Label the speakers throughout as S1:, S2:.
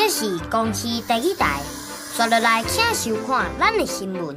S1: 这是公视第一台，刷落来请收看咱的新闻。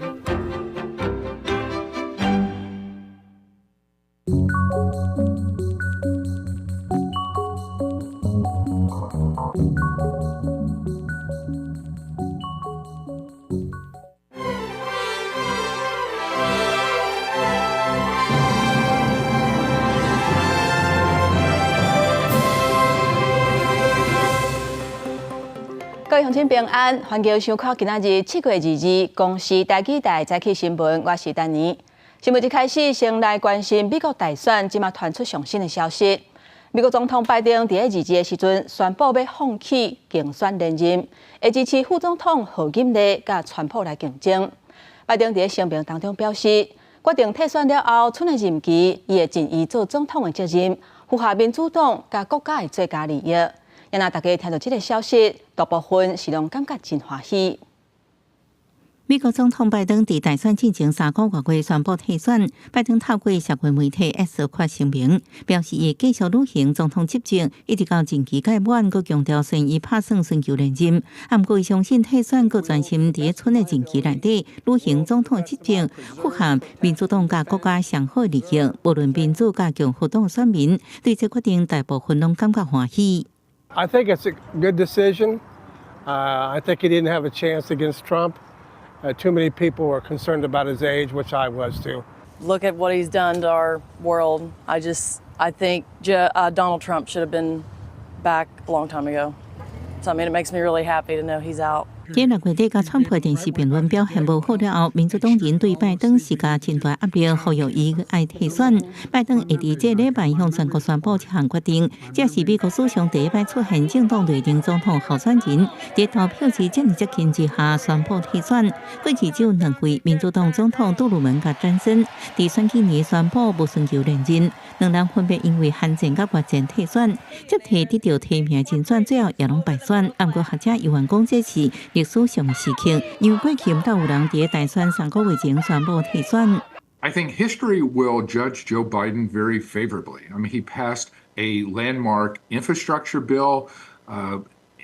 S2: 各位乡亲平安，欢迎收看今仔日7月2日公视台记台早起新闻，我是丹妮。新闻一开始，先来关心美国大选，即马传出上新的消息。美国总统拜登伫2日的时阵宣布要放弃竞选连任，会支持副总统贺锦丽甲川普来竞争。拜登伫声明当中表示，决定退选了后，剩的任期，伊会尽伊做总统的责任，符合民主党甲国家的最佳利益。然后大家听到这个消息，大部分是拢感觉真欢喜。
S3: 美国总统拜登伫大选进前3个月宣布退选。拜登透过社会媒体 X 发声明，表示会继续履行总统执政，一直到任期届满。佮强调，虽然伊拍算寻求连任，不过伊相信退选佮专心伫剩的任期内底履行总统执政，符合民主党甲国家上好利益。无论民主甲共和党选民对这决定大部分拢感觉欢喜。
S4: I think it's a good decision. I think he didn't have a chance against Trump. Too many people were concerned about his age, which I was too.
S5: Look at what he's done to our world. I think Donald Trump should have been back a long time ago. So, I mean, it makes me really happy to know he's out.
S3: 这6月底，甲川普电视辩论表现无好了后，民主党人对拜登施加真大压力，呼吁伊爱退选。拜登会伫这礼拜向全国宣布这项决定，这是美国史上第一摆出现政党内定总统候选人在投票日这么接近之下宣布退选。过去只有2位民主党总统杜鲁门甲詹森伫选举年宣布无寻求连任，2人分别因为罕见甲越战退选，接替得到提名竞选，最后也拢败选。不过学者犹原讲这是历史上的时刻，因为过去毋但有人伫大选3个月前宣布退选。
S6: I think history will judge Joe Biden very favorably. I mean, he passed a landmark infrastructure bill,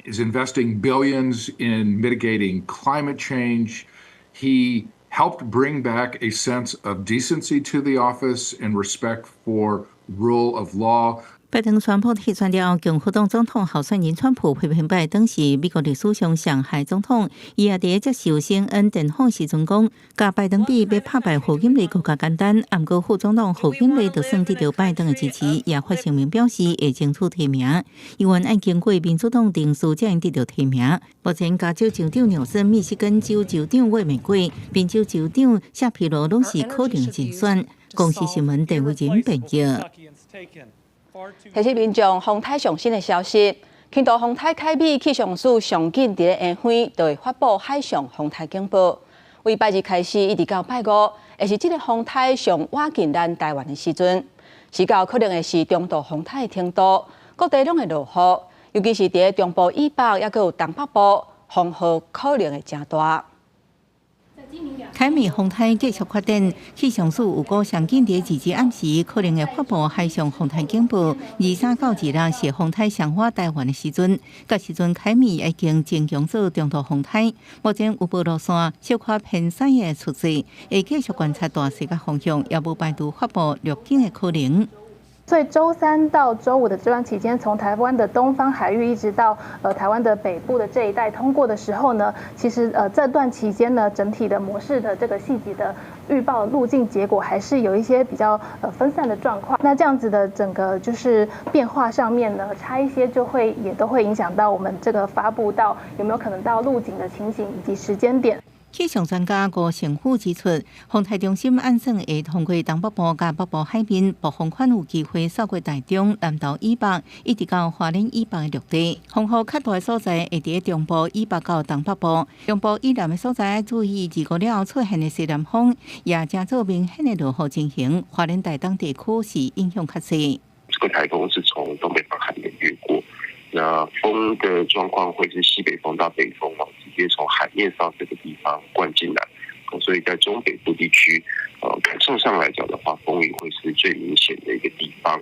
S6: is investing billions in mitigating climate change. He helped bring back a sense of decency to the office and respect for rule of law.
S3: 拜登宣布退选了后，共和党总统候选人川普批评拜登是美国历史上上害总统。伊也伫接受CNN电访时阵讲，甲拜登比要打败贺锦丽更加简单。不过副总统贺锦丽就算得到拜登的支持，也发声明表示会争取提名。伊原按经过民主党定数才能得到提名。目前加州州长纽森、密西根州州长魏玫瑰、宾州州长夏皮罗拢是可能竞选。公视新闻陈伟仁编辑。
S2: 提醒民众风台上新的消息，轻度风台凯美气象署上紧伫咧下昏就会发布海上风台警报。为拜日开始一直到拜5，会是这个风台上瓦近咱台湾的时阵，时到可能会是中度风台的程度，各地拢会落雨，尤其是伫中部以北，也有东北部，风雨可能会真大。
S3: 凯美风台继续发展，气象署有估上紧伫2日暗时可能会发布海上风台警报。23到26是风台上划台湾的时阵，到时阵凯美已经增强做中度风台。目前有报落线小可偏西的趋势，会继续观察大势甲方向，也无排除发布陆警的可能。
S7: 所以周3到周5的这段期间，从台湾的东方海域一直到台湾的北部的这一带通过的时候呢，其实这段期间呢，整体的模式的这个细节的预报路径结果还是有一些比较分散的状况。那这样子的整个就是变化上面呢，差一些也都会影响到我们这个发布到有没有可能到路警的情形以及时间点。
S3: 气象专家吴成虎指出，风台中心按算会通过东北部甲北部海面，部分款有机会扫过台中、南投以北，一直到花莲以北的陆地。风雨较大的所在会伫中部以北到东北部，中部以南的所在注意2月了出现的西南风，也加做明显的落雨情形。花莲台东地区是影响较细。
S8: 这个台风是从东北方海面越过。那风的状况会是西北风到北风直接从海面上这个地方灌进来，所以在中北部地区，感受上来讲的话，风雨会是最明显的一个地方。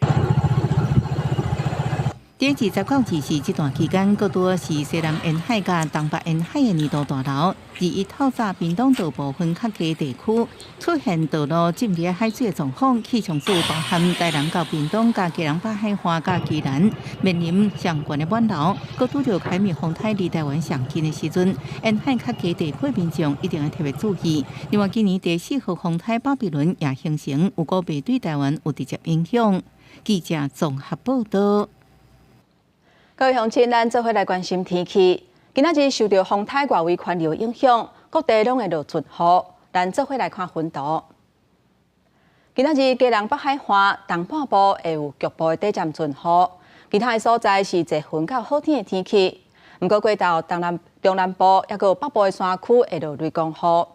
S3: 在20到24这段期间，各多是西南沿海甲东北沿海的年度大楼，21透早屏东道部分较低地区出现道路浸入海水的状况，气象署包含台南到屏东、甲基隆北海花、甲基南面临上悬的满流，搁拄着海面风台离台湾上近的时阵，沿海较低地区民众一定要特别注意。另外，今年第4号风台巴比伦也形成，有个别对台湾有直接影响。记者综合报道。
S2: 各位乡亲，咱做伙来关心天气。今仔日受到风台外围环流影响，各地拢会落阵雨。咱做伙来看云图。今仔日基隆北海岸东半部会有局部的短暂阵雨，其他的所在是侪云到好天的天气。不过过到中南部，也有北部的山区会落雷公雨。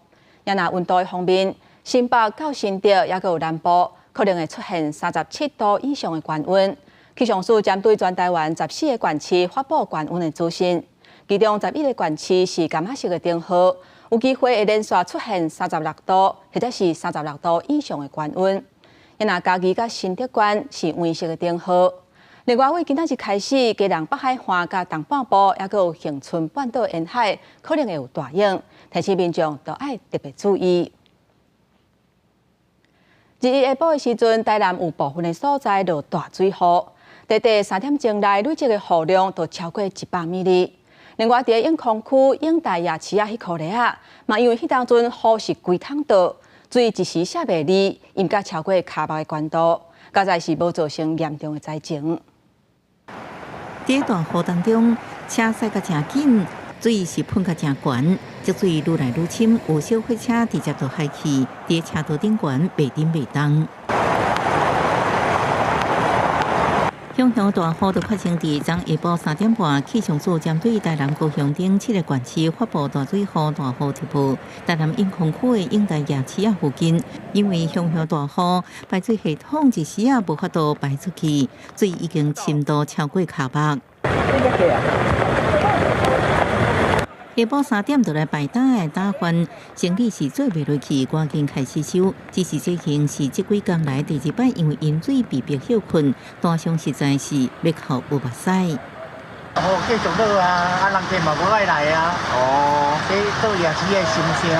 S2: 也那温度的方面，新北到新竹也有南部可能会出现37度以上的高温。气象署针对全台湾14个县市发布高温的资讯，其中11个县市是柑仔色的灯号，有机会会连续出现36度或者是36度以上的高温。也那嘉义甲新竹县是黄色的灯号。另外，为今仔日开始，基隆北海岸甲东半部也有恒春半岛沿海可能会有大影，提醒民众都要特别注意。日下晡的时阵，台南有部分的所在落大水雨。短短3点钟内累积的雨量都超过100米哩。另外，在永康区永大夜市迄块地啊，嘛因为迄当阵雨是规桶倒，水一时下袂离，淹甲超过骹目的悬度，加在是无造成严重的灾情。
S3: 在大雨当中，车驶甲真紧，水是喷甲真悬，积水愈来愈深，有小货车直接就海去，在车道顶悬袂顶袂动。永乡大雨就发生伫昨下晡3点半，气象署针对台南、高雄等7个县市发布大水洪、大雨特报。台南永康区的永大夜市啊附近，因为永乡大雨，排水系统一时啊无法度排出去，水已经深度超过骹目。下晡3点就来排打的打翻，生理是做袂落去，赶紧开始收。只是这件是这几天来第2摆，因为饮水被迫休困，单上实在是要哭有目屎。
S9: 继续落啊，人客嘛无爱来啊。哦，这做夜市的心声。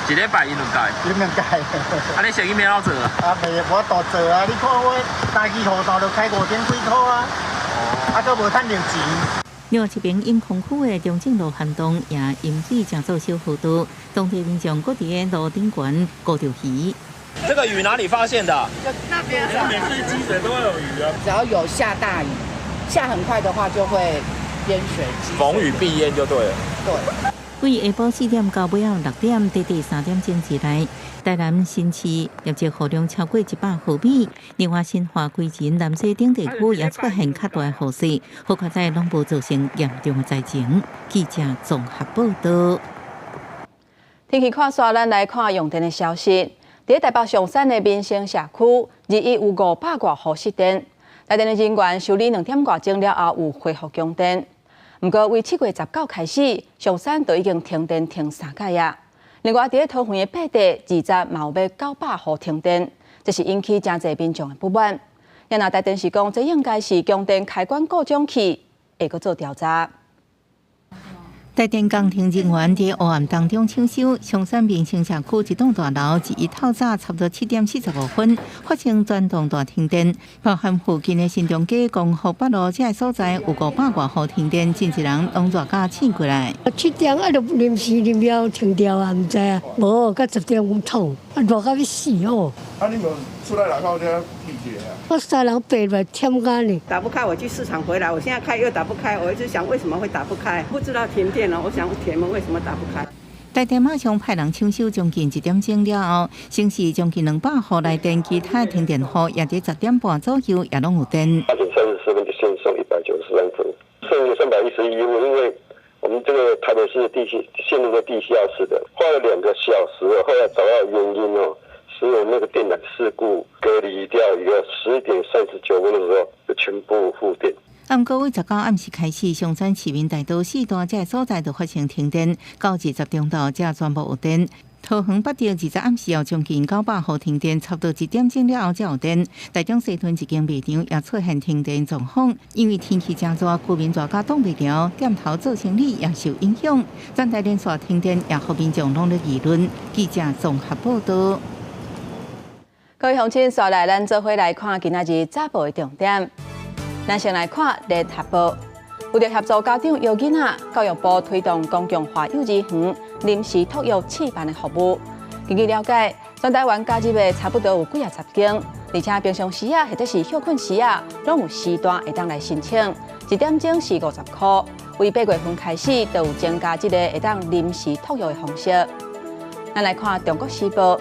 S10: 一礼拜一两届。
S9: 两届。
S10: 啊，你生意免哪做啊？
S9: 啊，袂无多做啊！你看我大鱼河道就开5点几块啊，啊，佫无趁着钱。
S3: 另外一边，永康区的中正路涵洞也淹水正做小幅度，当地民众搁伫路顶悬顾着鱼。
S10: 这个鱼哪里发现的？
S11: 就那边上。
S10: 每次积水都会有鱼啊。
S11: 只要有下大雨，下很快的话就会淹水。
S10: 逢雨必淹就对了。
S11: 对。
S3: 为下晡4点到尾6点，短短3点钟之内，台南新市业绩雨量超过100毫米。另外，新化规前南西等地区也出现较大的雨势，好快在拢无造成严重的灾情。记者综合报道。
S2: 天气看煞，咱来看用电的消息。在台北上山的民生社区，日有500多户失电，台电的人员修理2点多钟了后，有恢复供电。不过，为7月19开始，上山就已经停电停3届呀。另外，在桃园的8地20嘛有要900户停电，这是引起真侪民众的不满。也那台电是讲，这应该是供电开关故障器，会搁做调查。
S3: 台电工程人员在黑暗当中抢修上山民生社区一栋大楼，1透早差不多7点45分发生全栋大停电，包含附近的新中街、光复北路这些所在有500多户停电，真侪人拢热架醒过来。
S12: 7点啊，就临时临了停掉啊，唔知啊，无到10点有痛，啊热到要死哦。
S13: 啊，你们出来哪靠这地铁啊？
S12: 我3人爬来添干呢。
S14: 打不开，我去市场回来，我现在开又打不开，我一直想为什么会打不开，不知道停电了，我想铁门为什么打不开？
S3: 台电马上派人抢修，将近1点钟了后，城市将近200户来电，其他停电户也在10点半左右也拢有电。
S8: 8点34分就先送193分，剩余311，因为我们这个台北市陷入了地下室的，花了2个小时，后来找到原因哦。使有那个电缆事故隔离掉一个11点39分的时候就全部复电。
S3: 按9月19暗时开始，上山市民大多4大这所在就发生停电，到20中昼才全部有电。桃园北调20暗时后将近900户停电，差不多1点钟了后才有电。台中西屯一间卖场也出现停电状况，因为天气真热，居民热到挡不了，店头做生意也受影响。全台连续停电，也互民众拢咧议论。记者综合报道。
S2: 各位乡亲，刷来咱做伙来看今仔日早报的重点。咱先来看联合报。为了协助家长育囡仔，教育部推动公共化幼稚园临时托育试办的服务。根据了解，全台湾加入的差不多有几10间，而且平常时啊或者是休困时啊，拢有时段会当来申请。1点钟是50块，为8月份开始，就有增加这个会当临时托育的方式。咱来看中国时报，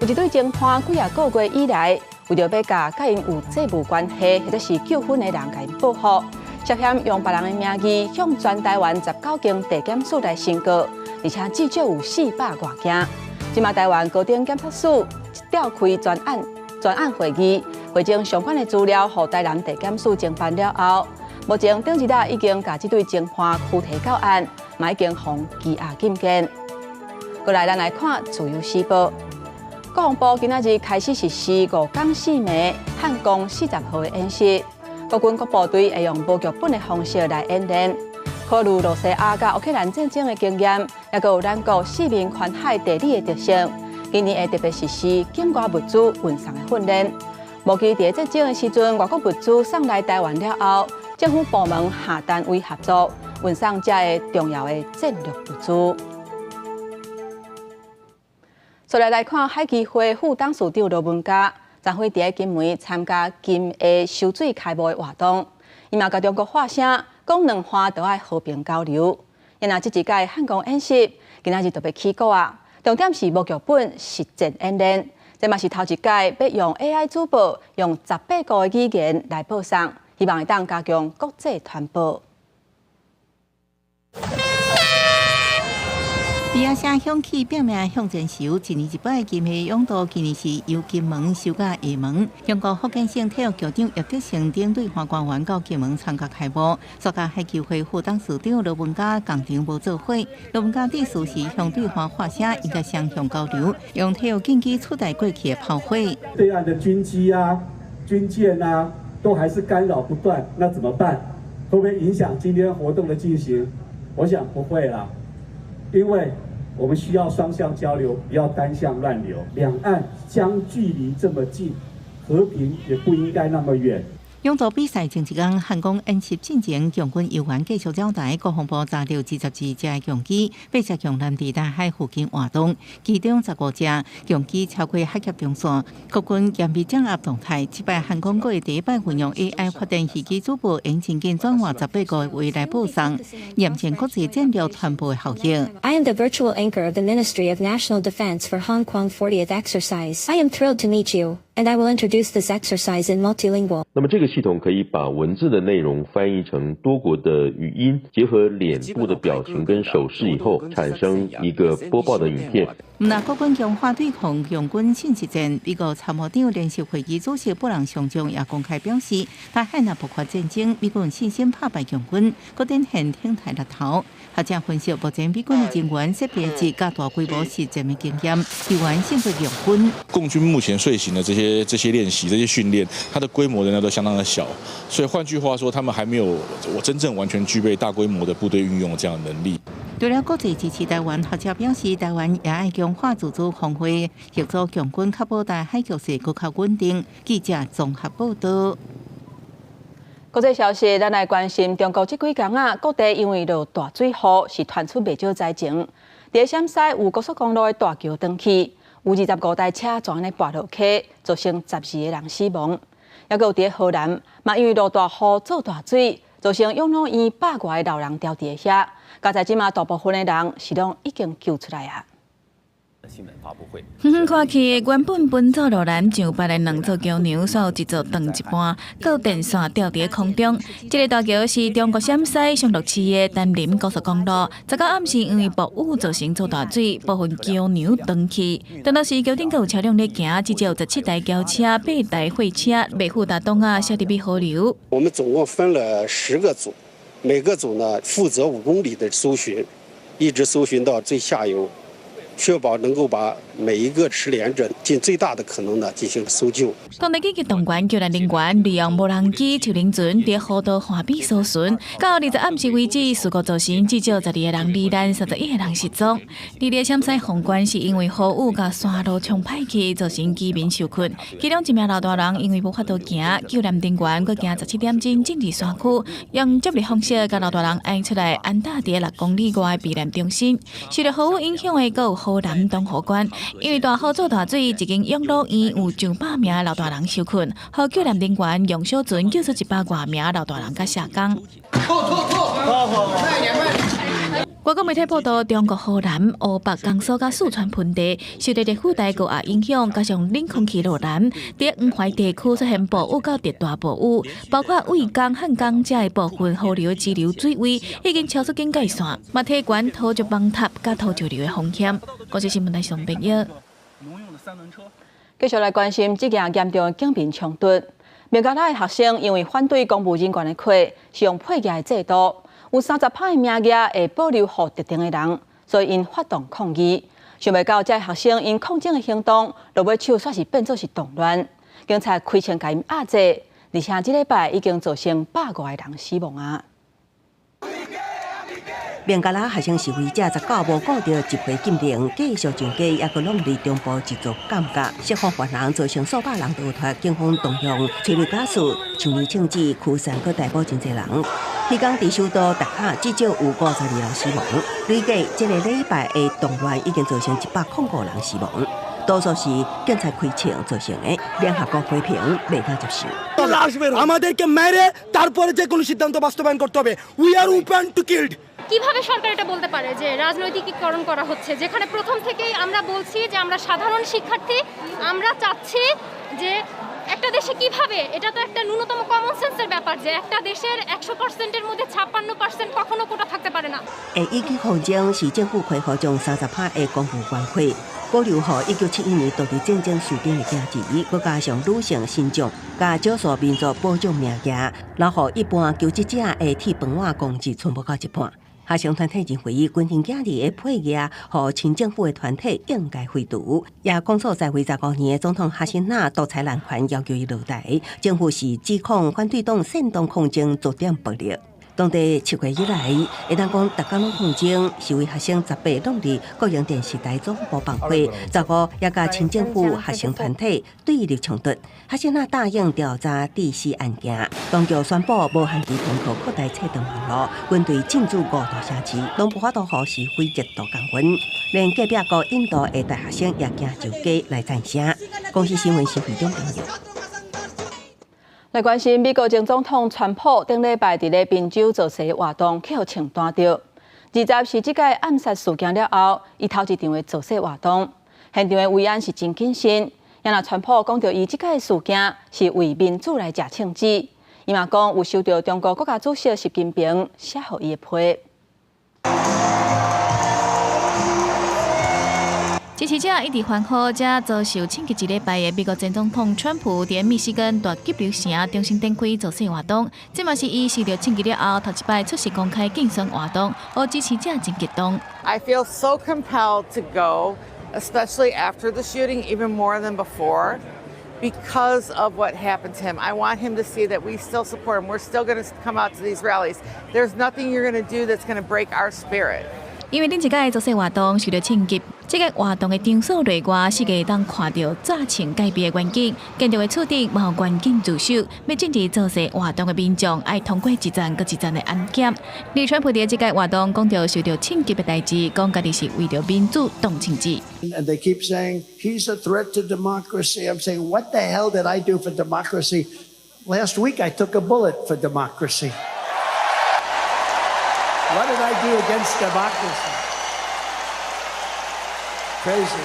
S2: 有一对情伴几个月以来，为着要甲因有债务关系或者是纠纷的人甲因报复。涉嫌用别人的名义向全台湾19间地检署来申告，而且至少有400多件。今嘛台湾高等检察署召开专案会议，汇整相关的资料，予台南地检署侦办了后，目前顶一日已经把这对情伴拘提到案，嘛已经防羁押禁见。过来，咱来看自由时报。国防部今仔日开始实施5天4暝汉光40号的演习。国军各部队会用无剧本的方式来演练，考虑罗西亚甲乌克兰战争的经验，也有咱国四面环海地理的特性。今年会特别实施境外物资运送的训练。无期在战争的时阵，外国物资送来台湾了后，政府部门下单位合作运送这个重要的战略物资。再来看海基会副董事长罗文嘉。昨晖伫金门参加金的收水开幕的活动，伊嘛甲中国发声，讲两岸都爱和平交流。因那这一届汉光演习，今仔日特别起稿啊，重点是无剧本实战演练，这嘛是头一届要用 AI 主播，用18个语言来播送，希望会当加强国际传播。
S3: 比亚声响起，表明向前游。一年一摆金马勇渡，今年是由金门收到厦门。中国福建省体育局长叶德成领队花官员到金门参加开幕。所甲海球会副董事长罗文嘉共场无做伙。罗文嘉意思是向对方发声，应该双向交流，用体育竞技取代过去的炮灰。
S15: 对岸的军机啊、军舰啊，都还是干扰不断，那怎么办？会不会影响今天活动的进行？我想不会啦，因为我们需要双向交流，不要单向乱流。两岸将距离这么近，和平也不应该那么远。
S3: 勇渡比赛前一天，汉光演习进前，强军游员继续交代，国防部查到22架强机，8只强舰伫大海附近活动，其中15架强机超过海峡中线。国军严密掌握动态，这摆汉光国第一摆运用 AI 发电飞机主播，引进近转换18个位来播送，验证国际战略传播的效应。
S16: I am the virtual anchor of the Ministry of National Defense for Hong Kong 40th exercise. I am thrilled to meet you, and I will introduce this exercise in multilingual.
S17: 那么这个系统可以把文字的内容翻译成多国的语音，结合脸部的表情跟手势以后，产生一个播报的影片。
S3: 那国军强化对抗强军信息战，美国参谋长联席会议主席布朗上将也公开表示，台海若爆发战争，美军信心打败强军，搁展现挺台力头。学者分析，目前美军的人员识别及较大规模实战的经验，台湾胜过共军。
S18: 共军目前遂行的这些练习、这些训练，它的规模仍然都相当的小，所以换句话说，他们还没有真正完全具备大规模的部队运用这样的能力。
S3: 除了国际支持台湾，学者表示，台湾也爱强化自主防卫，协助强军确保台海局势更较稳定。记者综合报道。
S2: 国际消息，咱来关心中国这几天啊，各地因为落大水雨，是传出袂少灾情。伫陕西有高速公路的大桥断去，有25台车全咧滑落去，造成12个人死亡。也有伫河南，嘛因为落大雨造大水，造成养老院100多个老人掉伫遐。加在即马大部分的人是拢已经救出来啊。
S19: 新闻发布会。
S20: 看起原本奔走路人上北的两座桥梁，煞有一座断一半，到电线吊伫空中。这个大桥是中国陕西上洛市的丹林高速公路。昨到暗时因为暴雨造成做大水，部分桥梁断去。当时桥顶有车辆在行，至少有17台轿车、8台货车未负担动啊，下入去河流。
S21: 我们总共分了10个组，每个组呢负责5公里的搜寻，一直搜寻到最下游。确保能够把每一个失联者尽最大的可能呢进行搜救。
S20: 当地紧急动员救援人员利用无人机、手灵船伫河道岸边搜寻，到20暗时为止，事故造成至少12个人罹难，31个人失踪。伫咧陕西凤关是因为雨雨甲山路冲歹去，造成居民受困。其中1名老大人因为无法度行，救援人员搁行17点钟进入山区，用接力方式甲老大人按出来，安搭伫6公里外避难中心。受到雨影响的，搁有河南东河关，因为大雨做大水，一间养老院有900名老大人受困，和救援人员用小船救出100多名老大人甲社工。外国媒体报道，中国河南、湖北、江苏甲四川盆地受到热雨带高压影响，加上冷空气落南，在黄淮地区出现暴雨到特大暴雨，包括渭江、汉江这的部分河流支流水位已经超出警戒线，嘛提悬土石崩塌甲土石流的风险。国际新闻台上朋友。
S2: 继续来关心这件严重的警民冲突。孟加拉的学生因为反对公务人员的课是用配额的制度。有30%的名额会保留予特定的人，所以因发动抗议。想袂到，这学生因抗争的行动，落尾手煞是变作是动乱，警察开枪甲因压制，而且这礼拜已经造成100多个人死亡啊。
S22: 孟加拉学生示威者19无顾到集会禁令，继续上街，也搁拢伫中部一座感觉，释放犯人造成数百人逃脱，警方动用催泪ga斯、像年枪支驱散，搁逮捕真侪人。迄天伫首都达卡，至少有52人死亡。累计这个礼拜的动乱已经造成105人死亡，多数是警察开枪造成的。联合国批评未可接受。
S23: আমাদেরকে মেরে তারপরে যে কোনো সিদ্ধান্ত বাস্তবায়ন করতে হবে। We are open to killed.
S24: কিভাবে সরকার এটা বলতে পারে যে রাজনৈতিকীকরণ করা হচ্ছে, যেখানে প্রথম থেকেই আমরা বলছি যে আমরা সাধারণ শিক্ষার্থী, আমরা চাচ্ছি যে একটা দেশে কিভাবে, এটা তো একটা ন্যূনতম কমন সেন্সের ব্যাপার যে একটা দেশের 100%-এর মধ্যে 56% কখনো কোটা থাকতে পারে না।
S22: 一级抗争是政府恢复将30%的公务员费保留予1971年独立战争输定的价值，佮加上女性新种，甲少数民族保障名额，留予一般求职者的铁饭碗工资全部到一半。学生团体认为，军庭警力的配额，和亲政府的团体应该废除。也控诉在位15年的总统哈辛娜独裁滥权，要求伊落台。政府是指控反对党煽动抗争，助长暴力。当地7月以来，会当讲大家拢抗争，示威学生18拢伫国营电视台总部放火，15也甲亲政府学生团体对立冲突。哈辛娜答应调查致死案件，当局宣布无限期通告扩大切断网络，军队禁止5大城市，拢无法度予示威极度降温。连隔壁国印度的大学生也行上街来赞声。公司新闻新闻中朋友。
S2: 来关心美国前总统川普顶礼拜伫咧宾州造势活动，去互枪弹着。20是这届暗杀事件了后，伊头一场的造势活动，现场的维安是真谨慎。也若川普讲到伊这届事件是为民主来食枪子，伊嘛讲有收到中国国家主席习近平写予伊的批。支持者一直欢呼，这遭受庆祝一礼拜的美国前总统川普伫密西根大急流城中心展开造势活动，这嘛是伊受到庆祝了后头一摆出席公开竞选活动，和支持者真激动。
S25: I feel so compelled to go, especially after the shooting, even more than before, because of what happened to him. I want him to see that we still support him. We're still going to come out to these rallies. There's nothing you're going to do that's going to break our spirit.
S20: 因为顶一届造势活动受到庆祝，这个活动的场所内外世界当看到早前改变的环境，坚定的处置无环境自首，要政治造势活动的民众爱通过一站搁一站的安检。李川普伫这届活动讲到受到庆祝的代志，讲家己是为着民主动庆祝。
S26: And they keep saying he's a threat to democracy. I'm saying, what the hell did I do for democracy? Last week I took a bullet for democracy. What did I do against democracy? crazy.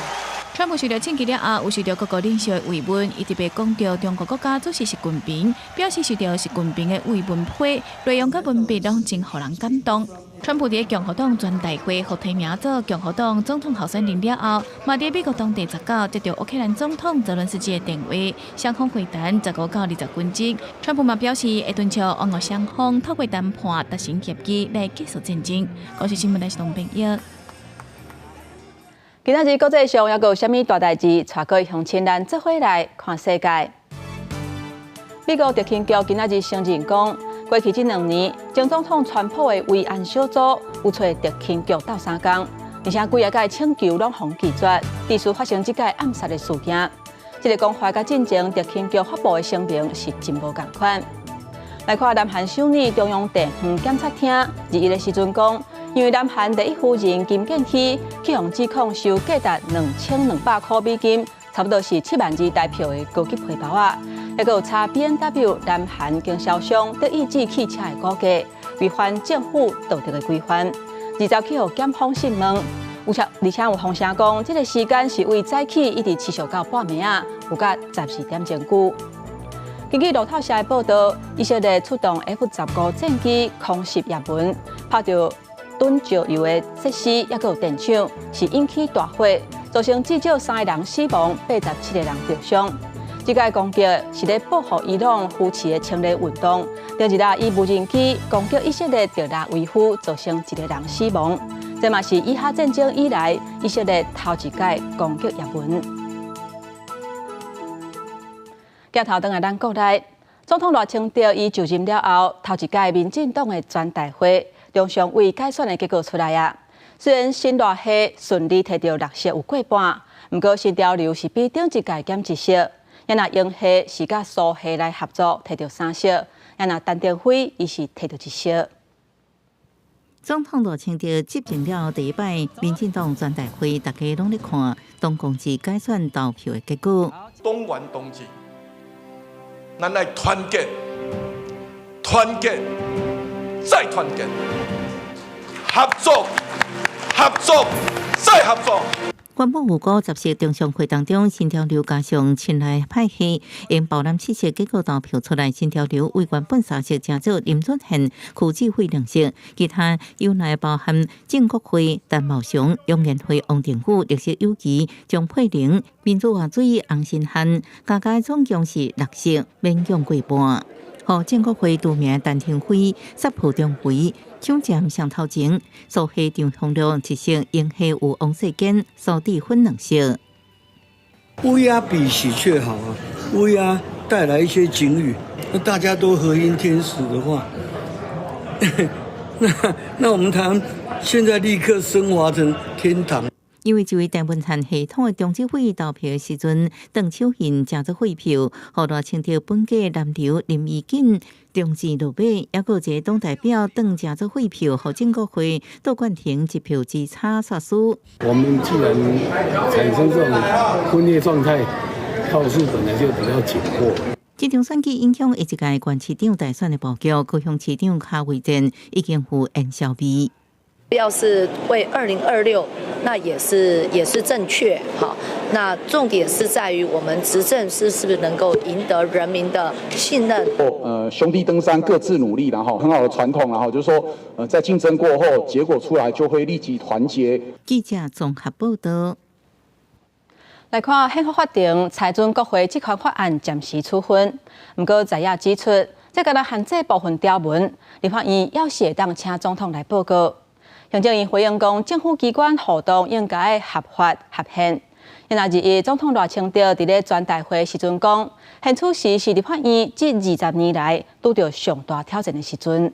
S20: 川普受到刺激了后，有受到各国领袖的慰问，伊特别讲到中国国家主席习近平，表示受到习近平的慰问批，内容甲文笔拢真互人感动。川普伫共和党全大会获提名做共和党总统候选人了后，嘛伫美国当地19接到乌克兰总统泽伦斯基的电话，双方会谈15到20分钟。川普嘛表示会敦促俄双方透过谈判达成协议来结束战争。我是新闻台是董平耀。
S2: 今仔日国际上还有啥物大代志？带各位乡亲咱做伙来看世界。美国特勤局今仔日承认讲，过去这2年，前总统川普的维安小组有找特勤局斗相共，而且几个请求拢予拒绝，致使发生这届暗杀的事件。这个讲法甲进前特勤局发布的声明是真无共款。来看南韩首尔中央地方检察厅21的时阵讲。因为南韩第一夫人金建熙去向指控收价达2200块美金，差不多是72000台票的高级皮包啊，还有查 BMW 南韩经销商德意志汽车的股价，违反政府道德的规范。20去互检方讯问，而且有风声讲，这个时间是为早起一直持续到半暝啊，有甲12点钟久。根据路透社的报道，以色列出动 F-15战机空袭也门，拍到吨石油的设施，也有电厂，是引起大火，造成至少3个人死亡，87个人受伤。这个攻击是咧报复伊朗扶持的清理运动，第二日以无人机攻击以色列特拉维夫，造成1个人死亡。这嘛是以哈战争以来以色列头一届攻击也门。镜头转来咱国内，总统赖清德伊就任了后，头一届民进党的全大会。中常委改选的结果出来啊！虽然新赖系顺利摕到6席有过半，不过新潮流是比顶一届减1席。也那英系是甲苏系来合作摕到3席，也那陈定辉伊是摕到1席。
S3: 总统赖清德执政了第一摆民进党全大会，大家拢咧看党公职改选投票的结果。
S13: 党员同志，咱来团结，团结。再团结，合作，合作，再合作。
S3: 原本有50席中常会当中，新潮流加上亲来派系，因包揽7席，结果投票出来，新潮流为原本3席加做林俊宪、区志辉2席，其他有内包含郑国辉、陈茂雄、杨延辉、王定宇、历史友谊、张佩玲、民主话水、洪新汉，加总共是6席，勉强过半。和郑国辉除名陈廷辉、杀破中回抢占上头前，苏系张宏亮1席，英系有王世坚、苏地芬2席。
S1: 乌鸦比喜鹊好啊！乌鸦带来一些警语，那大家都和音天使的话，那我们台湾现在立刻升华成天堂。
S3: 因为这位台文坛系统的中执会投票的时阵，邓秋欣加做废票，后来清掉本届南流林义景中止落马，也有一个党代表邓加做废票，和郑国辉、杜冠廷1票之差杀输。
S4: 我们既然产生这种分裂状态，票数本来就比较紧迫。
S3: 这场选举影响一届县市长大选的布局，高雄市长柯伟珍已经有烟消味。
S5: 要是为2026，那也是正确。好，那重点是在于我们执政是不是能够赢得人民的信任。
S6: 兄弟登山各自努力，然后很好的传统，然后就是说，在竞争过后，结果出来就会立即团结。
S3: 记者综合报道。
S2: 来看宪法法庭裁准国会这项法案暂时处分，不过在野指出，这个来限制部分条文，立法院要是会当请总统来报告。行政院回应讲，政府机关活动应该合法合宪。因那日总统赖清德伫咧全大会时阵讲，现处时是立法院这20年来拄到上大挑战的时阵。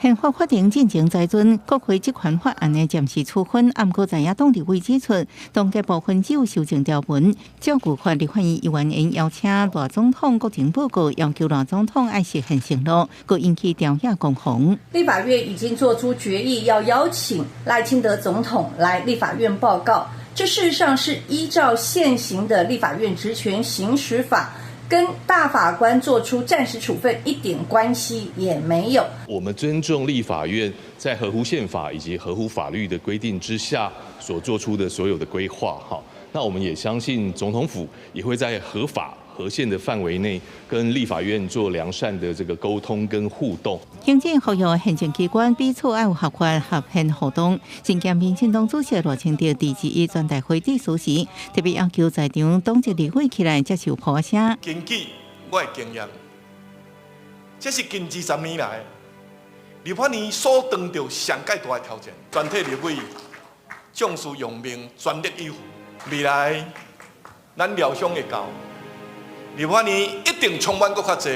S3: 宪法法庭进行裁准国会这款法案的暂时处分，不过在野党立委指出，当局部分只有修正条文，照顾法立法院议员因邀请赖总统国情报告，要求赖总统爱实现承诺，佫引起朝野攻防。
S7: 立法院已经做出决议，要邀请赖清德总统来立法院报告，这事实上是依照现行的立法院职权行使法跟大法官做出暂时处分一点关系也没有。
S9: 我们尊重立法院在合乎宪法以及合乎法律的规定之下所做出的所有的规划。那我们也相信总统府也会在合法合宪的范围内，跟立法院做良善的这个沟通跟互动。
S3: 行政呼吁行政机关彼此爱有合法合宪互动。新兼民进党主席罗清德第1全代会致辞时，特别要求在场党籍立委起来接受呼声。
S13: 根据我的经验，这是近20年来立法院所当到上界大的挑战。全体立委将士用命，全力以赴。未来咱疗伤会到。立法院一定充满更较多、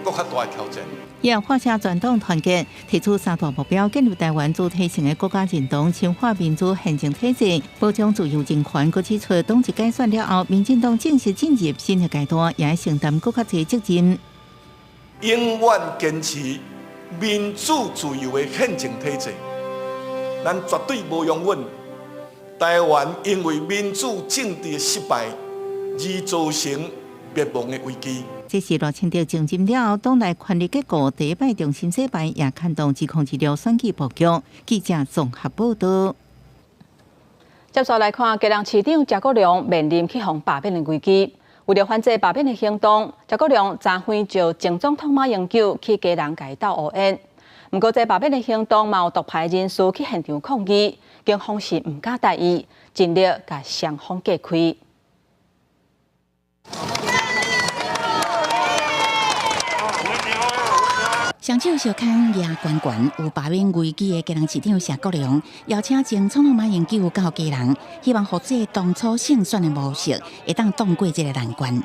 S13: 更较大的挑战。
S3: 也发射全党团结，提出3大目标，建立台湾主体性的国家认同，强化民主宪政体制，保障自由人权。佮指出，党籍改选了后，民进党正式进入新的阶段，也会承担更较多责任。
S13: 永远坚持民主自由的宪政体制，咱绝对无容忍台湾因为民主政治的失败而造成灭亡的危机。
S3: 这是罗清德上任了后，党内权力结构第一摆重新洗牌，也牵动指控治疗选举布局。记者综合报道。
S2: 接续来看，基隆市长陈国良面临去防罢免的危机。为了反制罢免的行动，陈国良昨昏就前总统马英九去基隆街道応援。不過，這罷免的行動嘛有獨派人士去現場抗議，警方是唔敢大意，盡力甲雙方隔開。
S10: 双手相牵也悬悬，有罢免危机的基隆市长陈國良邀請前總統馬英九到基隆，希望獲這當初勝選的模式會當擋過這個難關。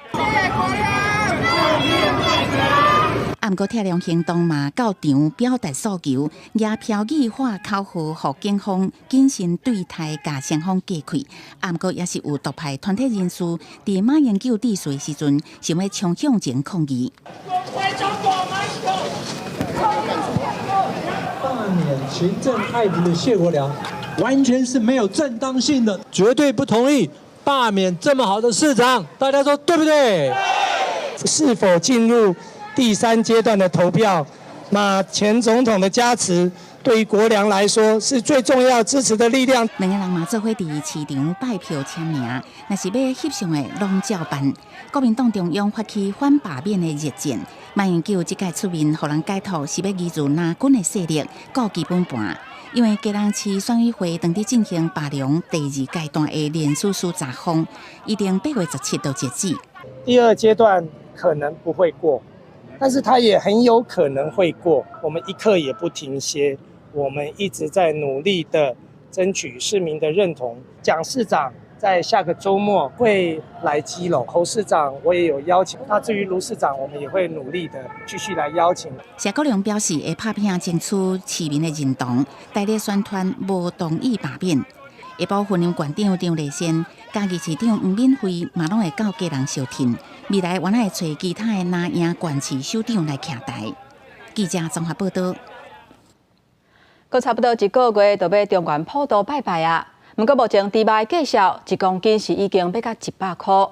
S10: 啊，不過拆梁行動嘛到場表達訴求，也標語化口號，予警方謹慎對待，甲雙方隔開。啊，不過也是有獨派團體人士佇馬英九致辭的時陣，想要衝向前抗議。
S11: 罢免行政害部的謝國良，完全是沒有正當性的，絕對不同意罷免這麼好的市長，大家說對不對？是否進入第3階段的投票？那前總統的加持，對於國良來說是最重要支持的力量。
S10: 兩個人嘛做伙佇市場拜票簽名，若是要翕相的攏照辦。國民黨中央發起反罷免的熱戰，馬英九這屆出面，予人解讀是要移除藍軍的勢力，顧基本盤。因為基隆市選委會當地進行罷梁第2階段的聯署書查封，一定8月17就截止。
S11: 第2階段可能不會過，但是它也很有可能會過。我們一刻也不停歇，我們一直在努力的爭取市民的認同。蔣市長在下個週末會來基隆，侯市長我也有邀請。那至於盧市長，我們也會努力的繼續來邀請。
S10: 陳國良表示會拍拼爭取市民的認同，代理宣傳無同意罷免。下晡雲林縣長張麗仙、嘉義市長黃敏惠嘛攏會到基隆相挺。未來原來會找其他的南營縣市首長來徛台。記者綜合報道。
S2: 佫差不多1個月就要中原普渡拜拜啊！不過目前豬肉的價格1公斤是已經要到100塊。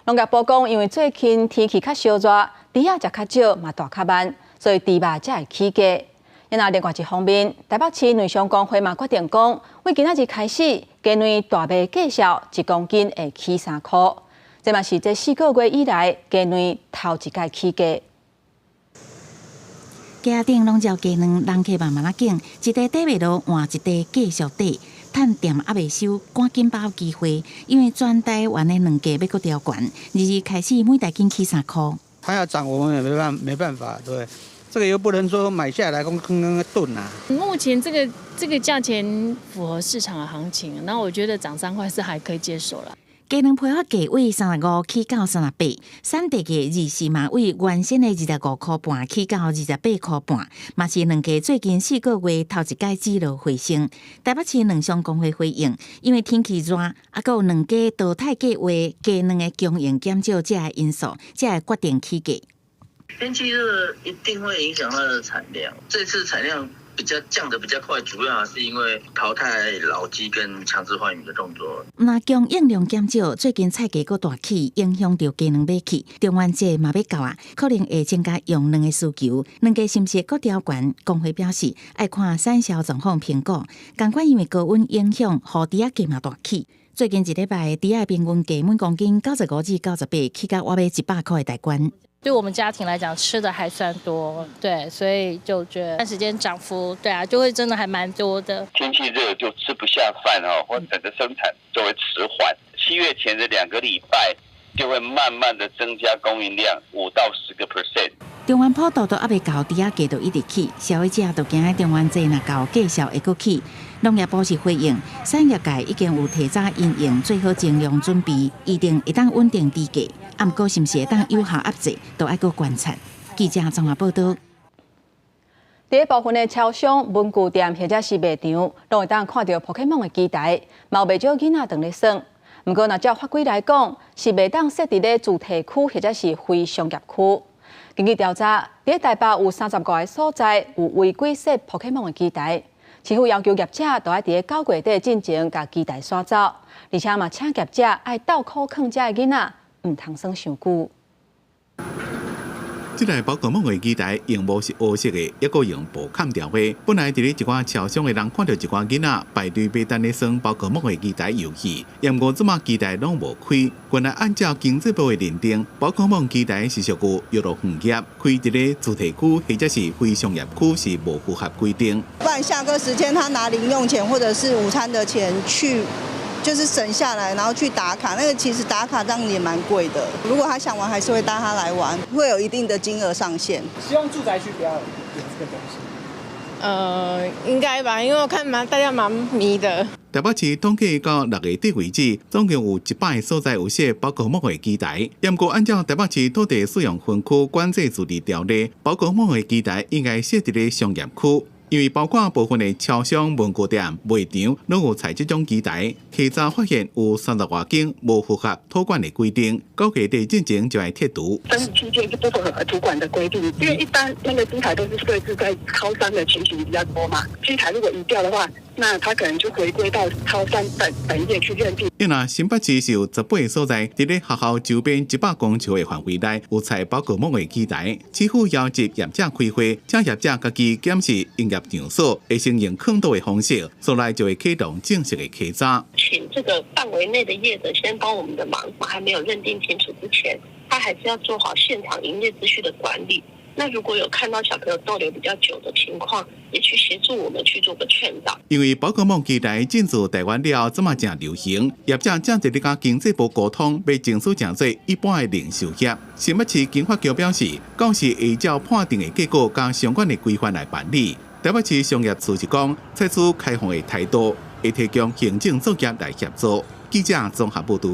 S2: 農業部講，因為最近天氣較燒熱，豬仔食較少，嘛大較慢，所以豬肉才會起價。然後另外一方面，台北市內商工會嘛決定講，為今仔日開始，雞卵大賣價格1公斤會起3塊。這嘛是這4個月以來雞卵頭一屆起價。
S10: 家頂攏照雞卵，人客慢慢仔緊，一地底袂落，換一地繼續底。趁店還未收，趕緊把握機會，因為全台灣的兩價要佫調懸，日開始每台斤起3塊。
S12: 它要漲，我們也沒辦法，對，這個又不能說買下來剛燉啊。
S14: 目前這個價錢符合市場的行情，那我覺得漲3塊是還可以接受啦。
S10: 雞卵批發價位35起到38，產地價日時嘛為原先的25塊半起到28塊半，嘛是兩價最近4個月頭一屆指數回升。台北市農商工會回應，因為天氣熱，還有兩價淘汰價位雞卵的供應減少這個因素，才會決定起價。
S19: 天氣熱一定會影響它的產量，這次產量
S8: 比较降得比较快，主要还是因为淘汰老鸡跟强制换羽的动作。
S10: 那供应量减少，最近菜价阁大起，影响到鸡卵买起。中元节嘛要到啊，可能会增加用卵的需求，卵价是毋是阁调悬？工会表示，爱看产销状况评估。同款因为高温影响，互猪仔价嘛大起。最近一礼拜，猪仔平均价每公斤95至98，起到我买100块的大关。
S15: 对我们家庭来讲，吃的还算多，对，所以就觉得段时间涨幅，对啊，就会真的还蛮多的。
S16: 天气热就吃不下饭哦，或整个生产就会迟缓。7月前的2个礼拜就会慢慢的增加供应量5到10%。
S10: 中元普渡都还未到，猪仔价就一直起，消费者都惊中元节若到，价销会阁起。农业部是回应，产业界已经有提早因应最好尽量准备，预定会当稳定猪价。啊，不过是毋是会当有效压制，都爱阁观察。记者综合报道。
S2: 第一部分的超商、文具店或者是卖场，拢会当看到 Pokemon 的机台，嘛有袂少囡仔当咧耍。不过，若照法规来讲，是袂当设伫咧主题区或者是非商业区。根据调查，伫台北有30个所在有违规设 Pokemon 的机台。市府要求业者都爱伫9月底进前甲机台刷走，而且嘛请业者爱倒扣囥遮的囡仔，唔通耍伤久。
S17: 这台宝可梦的机台用无是黑色的，抑个用布砍掉的。本来伫咧一寡超商的人看到一寡囡仔排队买单咧耍宝可梦的机台游戏，不过即马机台拢无开。原来按照经济部的认定，宝可梦机台是属于娱乐行业，开伫咧主题区或者是非商业区是无符合规定。
S18: 不然下课时间他拿零用钱或者是午餐的钱去。就是省下来，然后去打卡。那个其实打卡当然也蛮贵的。如果他想玩，还是会带他来玩，会有一定的金额上限。
S11: 希望住宅区不要有这个东
S18: 西。应该吧，因为我看大家蛮迷的。
S17: 台北市统计到6月底为止，总共有100个所在有设宝可梦的机台。不过按照台北市土地使用分区管制处理条例，宝可梦的机台应该设伫咧商业区。因为包括部分的超商、文具店、卖场拢有采这种机台，提早发现有30多间无符合托管的规定，9月底进前就要剔除。
S19: 生日期间是不符合托管的规定，因为一般那个机台都是设置在超商的情形比较多嘛。机台如果移掉的话，那他可能就回归到超商本业去认定。
S17: 因为新北市是有18个所在，伫咧学校周边100公尺的范围内有采宝可梦的机台，市府要求业者开会，请业者家己检视营业场所，会先用坑道的方式，所来就会启动正式的稽查。
S19: 请这个范围内的业者先帮我们的忙，还没有认定清楚之前，他还是要做好现场营业秩序的管理。那如果有看到小朋友逗留比较久的情况，也去协助我们去做个劝导。
S17: 因为宝可梦机台进驻台湾了，这么正流行，业者正伫咧甲经济部沟通，要争取正做一般的零售业。新北市经发局表示，到时会照判定的结果，加相关的规范来办理。台北市商业处是讲，采取开放的态度，会提供行政作业来协助。记者综合报道。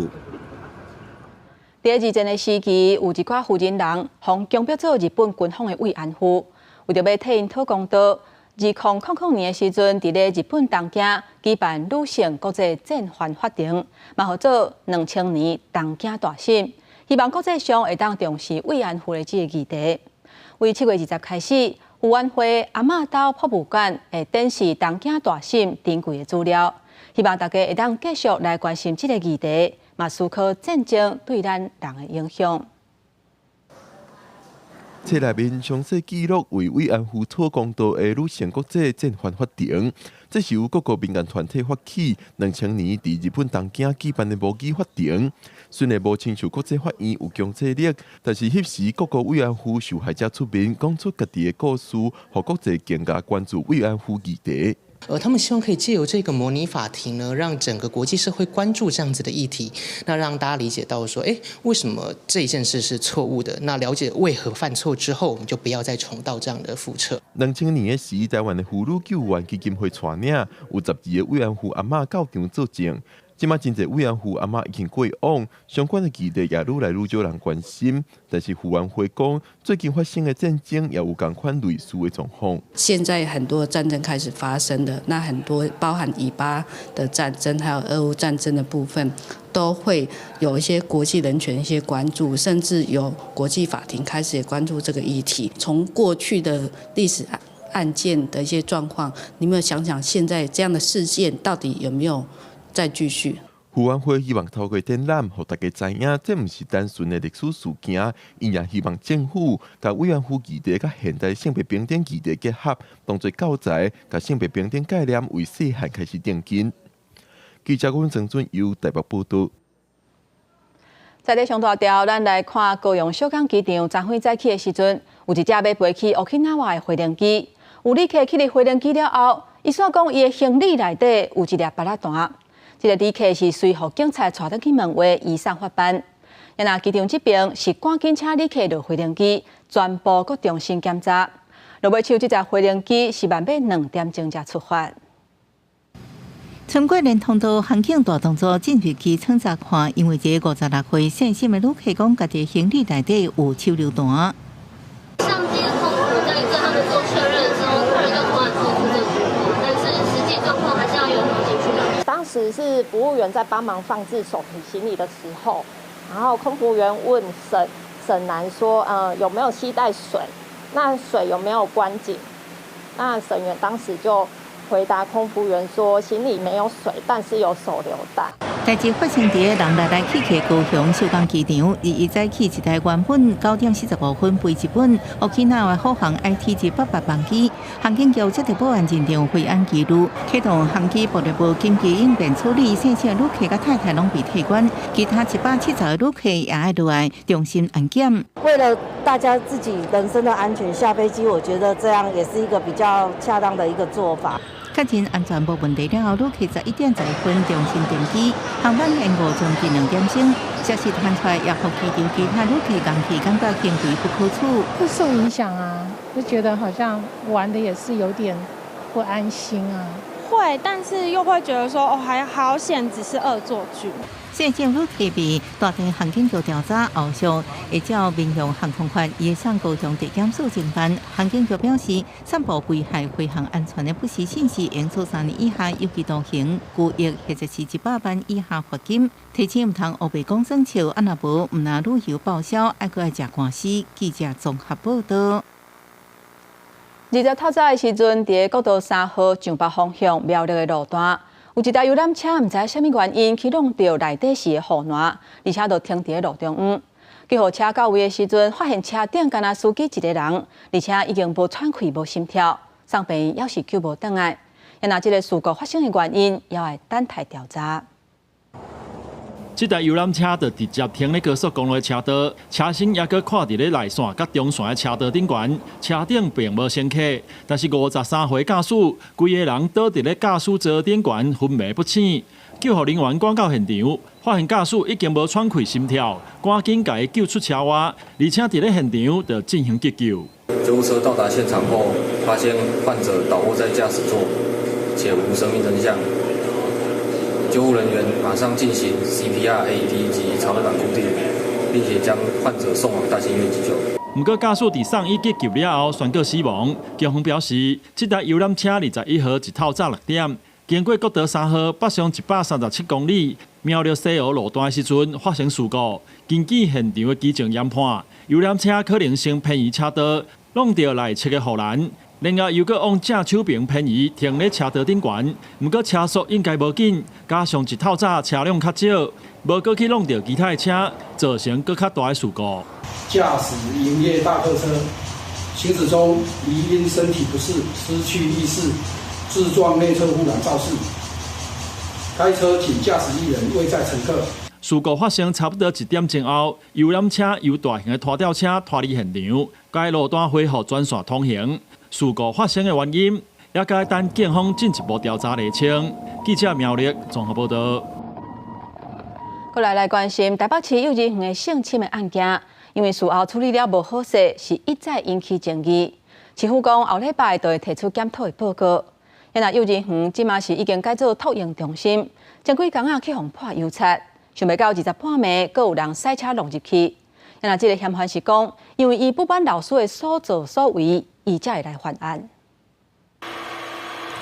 S2: 第二战的时期，有一寡负责人向强迫做日本军方的慰安妇，为着要替因讨公道，2000年的时阵，伫咧日本东京举办女性国际战犯法庭，嘛号做2000年东京大审，希望国际上会当重视慰安妇的这个议题。为7月20日开始，妇安会阿嬷岛博物馆会展示东京大审珍贵的资料，希望大家会当继续来关心这个议题。嘛，思考战争对咱人的影响。
S27: 册内面详细记录为慰安妇讨公道的女性国际战犯法庭，这是由各个民间团体发起，2000年伫日本东京举办的模拟法庭。虽然无亲像国际法院有强制力，但是迄时各个慰安妇受害者出面，讲出家己的故事，互国际更加关注慰安妇议题。
S28: 他们希望可以借由这个模拟法庭呢，让整个国际社会关注这样子的议题，那让大家理解到说，为什么这一件事是错误的？那了解为何犯错之后，我们就不要再重蹈这样的覆辙。
S27: 2000年的时，台湾的妇女救援基金会带领有12个慰安妇阿嬷到场作证。即马真侪慰安妇阿嬷已经过往，相关的议题也愈来愈少人关心。但是妇安会讲，最近发生的战争也有同款类似的状况。
S29: 现在很多战争开始发生的，那很多包含以巴的战争，还有俄乌战争的部分，都会有一些国际人权一些关注，甚至有国际法庭开始也关注这个议题。从过去的历史案件的一些状况，你有没有想想现在这样的事件到底有没有再继续？
S27: 扶安会希望透过展览，让大家知影，这不是单纯的历史事件，因也希望政府甲慰安妇议题甲现代性别平等议题结合，当作教材，甲性别平等概念为细汉开始定根。记者阮曾准由台北报道。
S2: 在地上大条，咱来看高雄小港机场昨昏早起的时阵，有一只要飞去Okinawa的飞行机。有旅客去入飞行机了后，伊说讲伊的行李内底有一粒巴拉弹。这个旅客是随互警察带倒去问话，移送法办。然后机场这边是赶紧请旅客落飞行机，全部搁重新检查。落尾手这只飞行机是晚间2点钟才出发。
S3: 全国连通道航警大动作进入机场查看，因为这56岁姓沈的旅客讲，家己行李内底有手榴弹。
S1: 上机的空服在跟他们做确认的时候，客人就突然说出这句话，但是实际状况还是要由他进去了。
S4: 当时是服务员在帮忙放置手提行李的时候，然后空服员问沈男说，有没有携带水？那水有没有关紧？那沈员当时就回答空服员说，行李没有水，但是有手榴弹。
S3: 代志发生在人来去去高雄小港机场，21早起一台原本9点45分飞日本Okinawa虎航 IT-788班机，航警局接到报案现场会案记录，启动航机部列部紧急应变处理，幸幸旅客甲太太拢被退关，其他170个旅客也爱落来重新安检。
S20: 为了大家自己人身的安全，下飞机我觉得这样也是一个比较恰当的一个做法。
S3: 确认安全无问题了后，旅客11点11分重新登机，航班延误将近2点钟。消息传出来，也互机场其他旅客港起感到行为不可取，
S21: 会受影响啊，就觉得好像玩的也是有点不安心啊。
S22: 会，但是又会觉得说，哦，还好险，只是恶作剧。
S3: 县政府提备大地航警局调查后续，会照民用航空法移送高雄地检署侦办。航警局表示，散布危害飞行安全的不实信息，应处3年以下有期徒刑、拘役或者是100万以下罚金。提醒唔通黑白讲生笑，啊若无唔拿旅游报销，还佫爱食官司。记者综合报道。
S2: 20透早的时阵，伫国道3号上北方向苗栗的路段，有一台游览车，唔知什么原因启动到内底是护栏，而且就停伫路中央。救护车到位的时阵，发现车顶敢若司机一个人，而且已经无喘气、无心跳，送病院要是救无倒来。然后，这个事故发生的原因，也要等待调查。
S23: 这台游览车就直接停在高速公路的车道，车身也搁看伫咧内线甲中线的车道顶悬，车顶并无升起。但是53岁驾驶，规个人倒伫咧驾驶座顶悬，昏迷不醒。救护人员赶到现场，发现驾驶已经无喘气、心跳，赶紧将伊救出车外，而且伫咧现场就进行急救。
S24: 救护车到达现场后，发现患者倒卧在驾驶座，且无生命征象。救护人员马上进行 CPR、AED 及潮流板固定，并且将患者送往大兴医院急救。
S23: 不过，驾驶伫送医急救了后宣告死亡。警方表示，这台游览车21号一透早6点，经过国道3号北上137公里苗栗西湖路段的时阵发生事故。根据现场的机证研判，游览车可能先偏移车道，弄到内侧的护栏。然后又搁往正手边偏移，停咧车道顶悬。不过车速应该无紧，加上一透早车辆较少，无搁去弄到其他的车，造成搁较大的事故。
S25: 驾驶营业大客车行驶中，疑因身体不适、失去意识，自撞内侧护栏肇事。该车仅驾驶1人，未载乘客。
S23: 事故发生差不多1点钟后，游览车由大型的拖吊车拖离现场，该路段恢复专线通行。事故发生的原因，也该等警方进一步调查厘清。记者苗栗综合报道。
S2: 过来关心台北市幼儿园的性侵的案件，因为事后处理了无好势，是一再引起争议。市府讲后礼拜就会提出检讨的报告。然后幼儿园即马是已经改做托婴中心，前几工去互破油漆，想袂到20半暝，阁有人驶车落入去。然后这个嫌犯是讲，因为伊不满老师的所作所为。伊才会来犯案。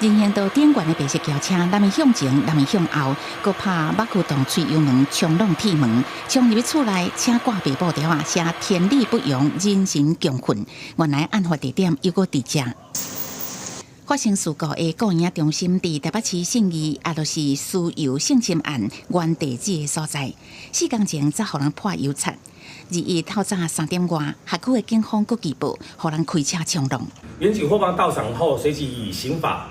S10: 人行道顶悬的白色轿车，南面向前，南面向后，佮拍目骨洞喙油门，冲浪铁门，冲入厝内，车挂白布条写天理不容，人心穷困。原来案发地点又搁伫遮。发生事故的个营中心伫台北市信义，也就是私油性侵案原地址的所在。4天前才互人破油漆，2日透早3点外，辖区的警方佫举报，互人开车冲撞。
S5: 民警后方到场后，随即以刑法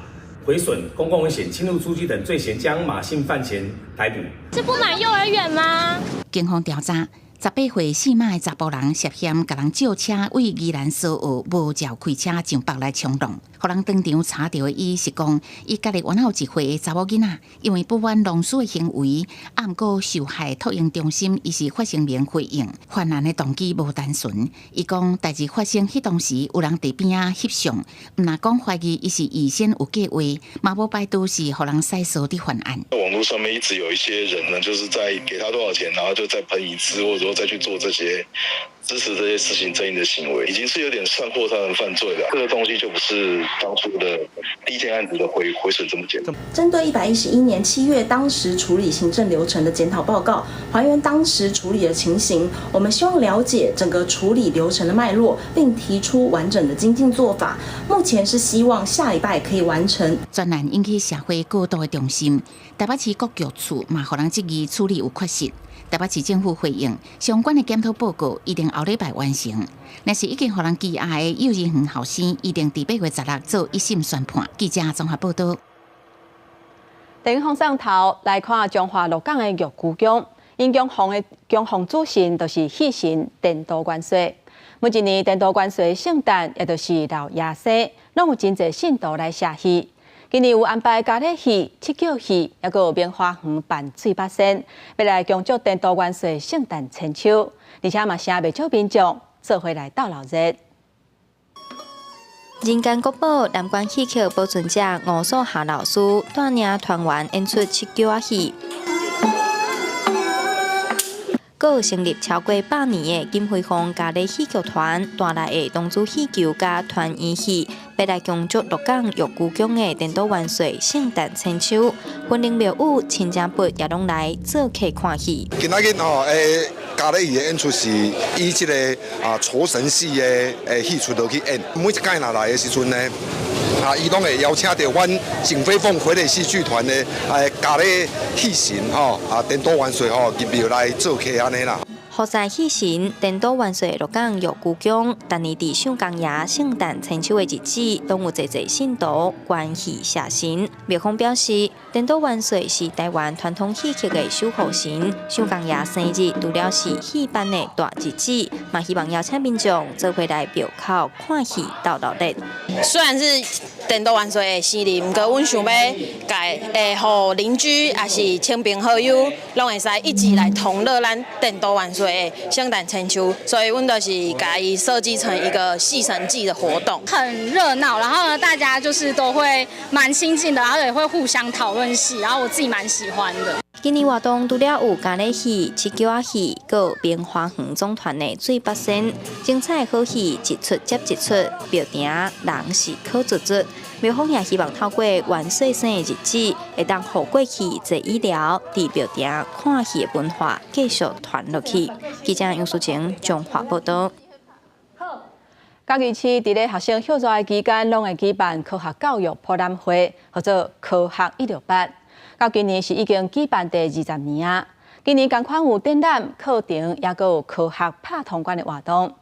S5: 毁损公共危险、侵入住居等罪嫌将马姓犯前逮捕。
S1: 是不满幼儿园吗？
S10: 警方调查。18岁4码的查甫人涉嫌甲人借车为宜兰苏澳无照开车上北来冲撞，互人当场查到的伊是讲，伊家己原有1岁的查某囡仔，因为不满弄事的行为，毋过受害托婴中心伊是发声明回应，犯案的动机无单纯。伊讲代志发生迄当时有人伫边仔翕相，毋若讲怀疑伊是预先有计划，嘛无排除是互人塞索的犯案。
S6: 网络上面一直有一些人呢，就是在给他多少钱，然后就再喷一次，或者说再去做这些支持这些事情正义的行为，已经是有点算破他人犯罪了。这个东西就不是当初的第一件案子的毁损这么简单。
S7: 针对111年7月当时处理行政流程的检讨报告，还原当时处理的情形，我们希望了解整个处理流程的脉络，并提出完整的精进做法。目前是希望下礼拜可以完成。
S10: 专案引起社会高度的重视，台北市各局处嘛，互人质疑处理有缺失。台北市政府回应，相关的检讨报告一定后礼拜完成。若是已经互人羁押的幼儿园后生，一定伫8月16做1审宣判。记者综合报道。
S2: 电影上头来看中华鹿港的玉姑宫，因供奉主神就是喜神天都元帅。每一年天都元帅圣诞，也就是老爷生，拢有真侪信徒来写戏。今年有安排家礼戏、七脚戏，还有棉花园办水八仙，要来恭祝天都元帅圣诞千秋，而且嘛请袂少民众做伙来斗闹热。
S8: 人间国宝南关戏曲保存者吴素霞老师带领团员演出七脚戏。佫成立超过100年的金辉煌家礼戏剧团，带来的龙珠戏球加团圆戏，要来恭祝鹿港玉姑宫的天都元帅圣诞千秋。婚礼庙宇、亲戚辈也拢来做客看戏。
S9: 今仔日家礼戏的演出是以这个酬神戏的戏出头去演，每一届拿来的时阵呢，伊拢会邀请到阮景飞凤回礼戏剧团的家礼戏神天都元帅入庙来做客安尼啦。
S8: 福山戏神天都元帅鹿港玉姑宫，但年伫上港夜圣诞千秋的日子，拢有侪侪信徒关系写神。庙方表示，天都元帅是台湾传统戏曲的守护神，上港夜生日除了是戏班的大日子，嘛希望邀请民众做伙来庙口看戏斗闹热。
S12: 虽然是天都元帅的生日，不过阮想要互邻居也是亲朋好友，拢会使一起来同乐咱天都元帅的圣诞千秋，所以阮就是把它设计成一个戏神祭的活动，
S13: 很热闹。然后呢，大家就是都会蛮亲近的，然后也会互相讨论戏，然后我自己蛮喜欢的。
S8: 今年活动除了有家礼戏、七脚戏，还有棉花园总团的水八仙，精彩好戏一出接一出，庙埕人是可足足。庙方也希望透过元帅生的日子，会当互过去坐医疗、伫庙埕看戏的文化继续传落去。记者杨淑晴综合报道。
S2: 嘉义市伫咧学生休假的期间，拢会举办科学教育博览会，或者科学168。到今年是已经举办第20年啊。今年同款有展览、课程，也有科学拍通关的活动。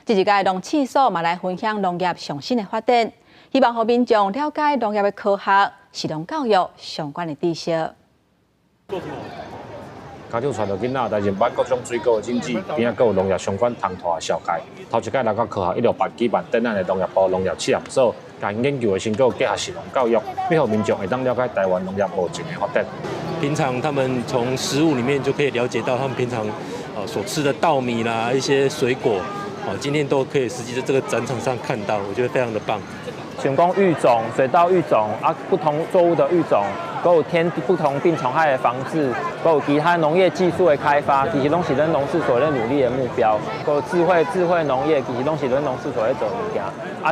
S2: 这一届农试所嘛来分享农业上新的发展，希望让民众了解农业的科学、实农教育相关的知识。
S14: 家长带着囡仔来认办各种水果的种子，边仔阁有农业相关通途的小解。头一届来到科学168举办展览的农业部农业试验所，将研究的成果结合实农教育，要让民众会当了解台湾农业务前的发展。
S26: 平常他们从食物里面就可以了解到他们平常所吃的稻米啦、一些水果，今天都可以实际在这个展场上看到，我觉得非常的棒。
S30: 像讲育种、水稻育种不同作物的育种，还有不同病虫害的防治，还有其他农业技术的开发，其实拢是咱农事所在努力的目标。还有智慧农业，其实拢是咱农事所在做物件。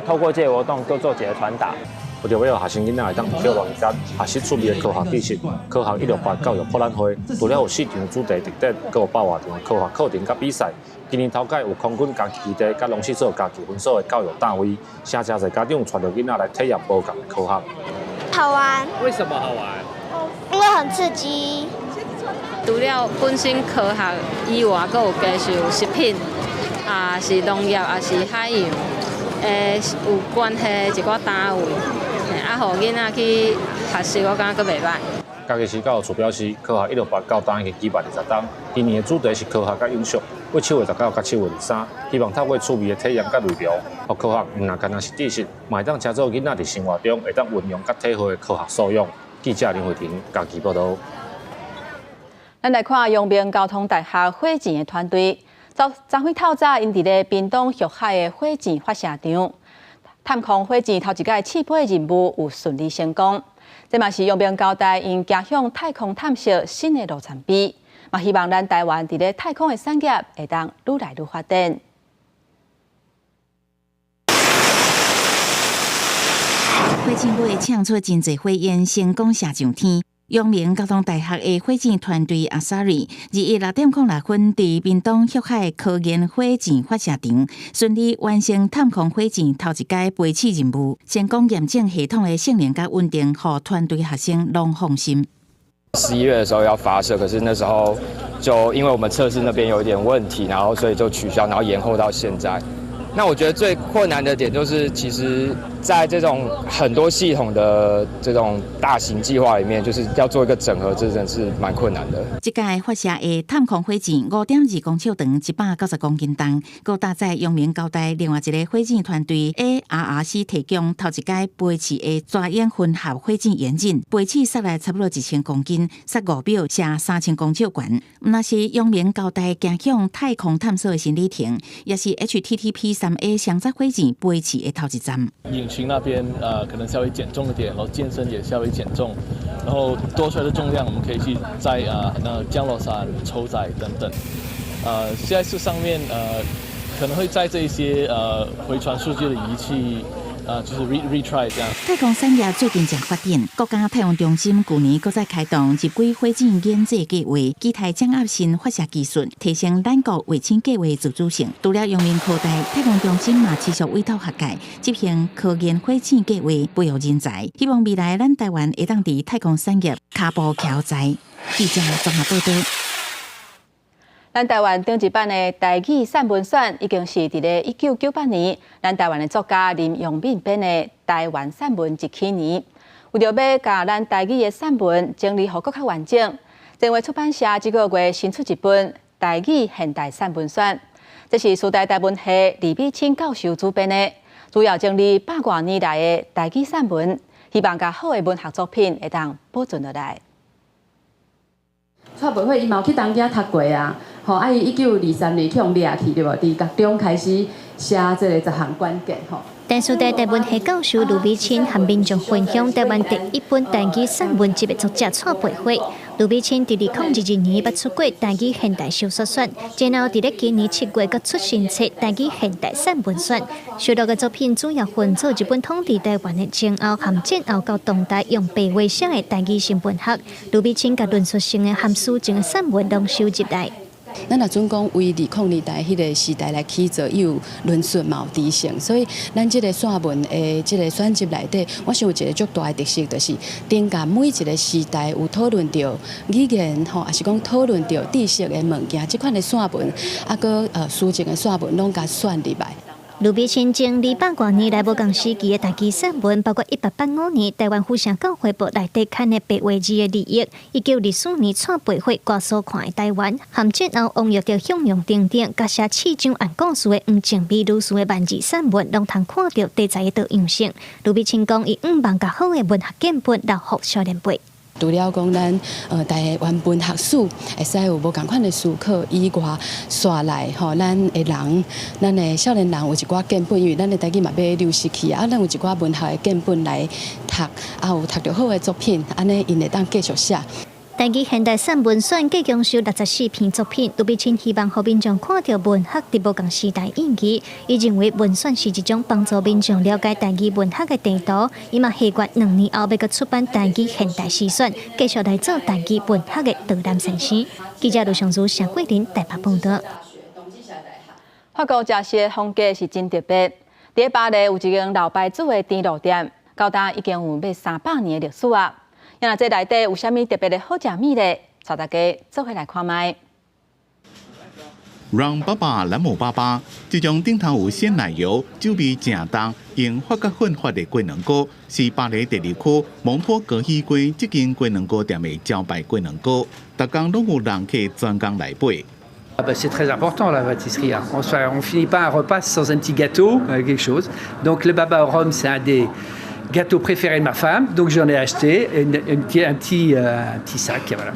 S30: 透过这个活动，做一个传达。
S14: 为着要让学生囡仔会当跳落去甲学习趣味的科学知识，科学168教育博览会除了有4场主题特展，阁有100多场的科学课程甲比赛。今年头届有空军家基地甲农事所家己分所的教育单位，请真侪家长带着囡仔来体验不同的科学。
S4: 好玩。
S11: 为什么好玩？
S4: 因为很刺激。
S15: 除了本身科学以外，阁有加上食品，是农业，是海洋，有关系一寡单位，互囡仔去学习，我感觉阁袂歹。
S14: 嘉义市教育处表示，科学168到当已经举办20档，今年的主题是科学甲永续，为7月19到7月23，希望透过趣味的体验甲内容，互科学唔单单是知识，嘛会当帮助囡仔伫生活中会当运用甲体会的科学素养。记者林慧婷家己报道。
S2: 咱来看阳明交通大学火箭的团队，昨暝透早，因伫咧屏东旭海的火箭发射场探空火箭头一届试飞任务有顺利成功。这嘛是阳明交大因走向太空探索新的路程碑，嘛希望咱台湾伫咧太空的产业会当愈来愈发展。
S10: 火箭队抢出真侪火焰，成功射上天。阳明交通大学的火箭团队阿萨瑞，2日6点06分，伫屏东旭海科研火箭发射场顺利完成探空火箭头一届飞试任务，成功验证系统的性能甲稳定，互团队学生拢放心。
S16: 11月的时候要发射，可是那时候就因为我们测试那边有一点问题，然后所以就取消，然后延后到现在。那我觉得最困难的点就是，其实在这种很多系统的这种大型计划里面，就是要做一个整合，这真的是蛮困难的。
S10: 这届发射的探空火箭5.2公尺长，190公斤重，佮搭载阳明交大另外一个火箭团队 ARRC 提供头一届飞试的抓眼混合火箭严谨，飞试塞来差不多1000公斤，塞5秒射3000公尺远。那是阳明交大走向太空探索的新里程，也是 HTTP-3A 相载火箭飞试的头一站。
S17: 引擎那边可能稍微减重一点，然后健身也稍微减重，然后多出来的重量我们可以去在降落伞抽载等等。现在是上面可能会在这一些回传数据的仪器。就是 retry 这样。
S10: 太空产业最近正发展，国家太空中心去年搁再开动入轨火箭研制计划，期待掌握新发射技术，提升咱国卫星计划自主性。除了阳明科大，太空中心嘛持续委托学界执行科研火箭计划，培育人才，希望未来咱台湾会当伫太空产业脚步翘在。记者综合报道。
S2: 咱台湾顶一版的台语散文选，已经是伫咧1998年，咱台湾的作家林永敏编的《台湾散文一起年》。为着要甲咱台语的散文整理好搁较完整，前卫出版社这个月新出一本《台语现代散文选》，这是师大台文系李美清教授主编的，主要整理100多年来的台语散文，希望甲好的文学作品会当保存落来。
S18: 蔡培慧伊嘛有去东京读过啊，伊1923年去用掠去对无？伫高中开始写这个10项关键吼。
S19: 但师大台文系教授卢美清和民众分享台湾第一本台语散文集的作者蔡培慧。卢美清伫2022年捌出过《台语现代小说选》，然后伫咧今年7月佮出新册《台语现代散文选》。收录的作品主要分做一本统治台湾的前后和战后到当代用白话写的台语新文学。卢美清甲论述性的和抒情的散文拢收集来。
S18: 咱若准讲为2000年代迄个时代来起做，伊有论述嘛有知性，所以咱即个散文的即个选集内底，我想有一个足大的特色，就是顶甲每一个时代有讨论到语言吼，也是讲讨论到知识的物件，即款的散文，搁抒情的散文，拢甲选入来。
S19: 卢美清整理200多年来无共时期的台语散文，包括1885年台湾府城教会部内底刊的白话字的利益，1924年蔡培慧我所看的台湾，和战后王玉着向阳等等，甲写市长按故事的黄静美女士的万字散文，拢通看到题材的多样性。卢美清讲，伊望甲好的文学建本留予少年辈。
S18: 除了讲咱台湾文学史会使有无共款的思考以外，刷来吼，咱的人，咱的少年人有一寡建本，因为咱的台语嘛要流失去，咱有一寡文学的建本来读，有读到好的作品，安尼因会当继续写。
S19: 台语现代散文选计共收64篇作品。卢碧清希望让民众看到文学伫无共时代意义。伊认为文选是一种帮助民众了解台语文学的地图。伊嘛下决2年后要个出版台语现代诗选，继续来做台语文学的导览先生。记者卢尚如、谢桂林台北报道。
S2: 法国食食的风格是真特别。伫巴黎有一间老牌子的甜露店，到今已经有300年的历史啊。那这内底有啥物特别的好食米呢？带大家做伙来看卖。
S3: 让爸爸兰姆爸爸，这种顶头有鲜奶油、酒味正重、用发酵粉发的龟苓膏，是巴黎第2区蒙托格希街这间龟苓膏店的招牌龟苓膏，逐工拢有人客专工来买。
S11: C'est très important la pâtisserie. On finit pas un repas sans un petit gâteau, quelque chose. Donc le baba au rhum, c'est un des gâteaux préférés de ma femme. Donc j'en ai acheté un petit sac. Voilà.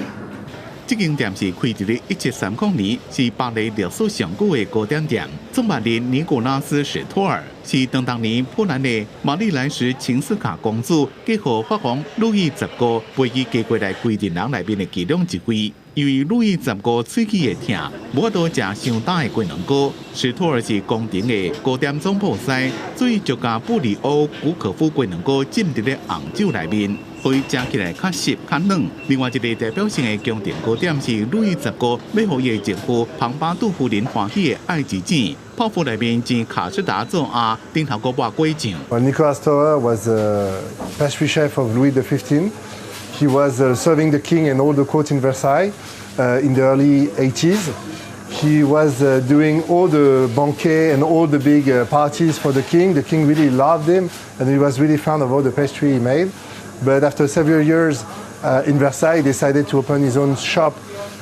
S3: 这间店是开伫咧1730年，是巴黎历史上久的糕点店。创办人尼古拉斯·史托尔是当年波兰的玛丽莱什琴斯卡公主，嫁予法皇路易15陪伊嫁过来规定人内面的其中一位。因为路易15喙齿会疼，无法度食伤大的龟苓膏。史托尔是宫廷的糕点总铺师，所以就将布里欧古可夫龟苓膏浸伫咧红酒内面，可以食起来较湿较软。另外一个代表性的宫廷糕点是路易15要互伊的情妇庞巴杜夫人欢喜的爱之箭。泡芙内面煎卡士达做鸭，顶头搁抹果酱。
S20: Nicolas Storer was a pastry chef of Louis XV. He was serving the king and all the court in Versailles in the early 80s. He was doing all the banquets and all the big parties for the king. The king really loved him and he was really fond of all the pastry he made. But after several years in Versailles, he decided to open his own shop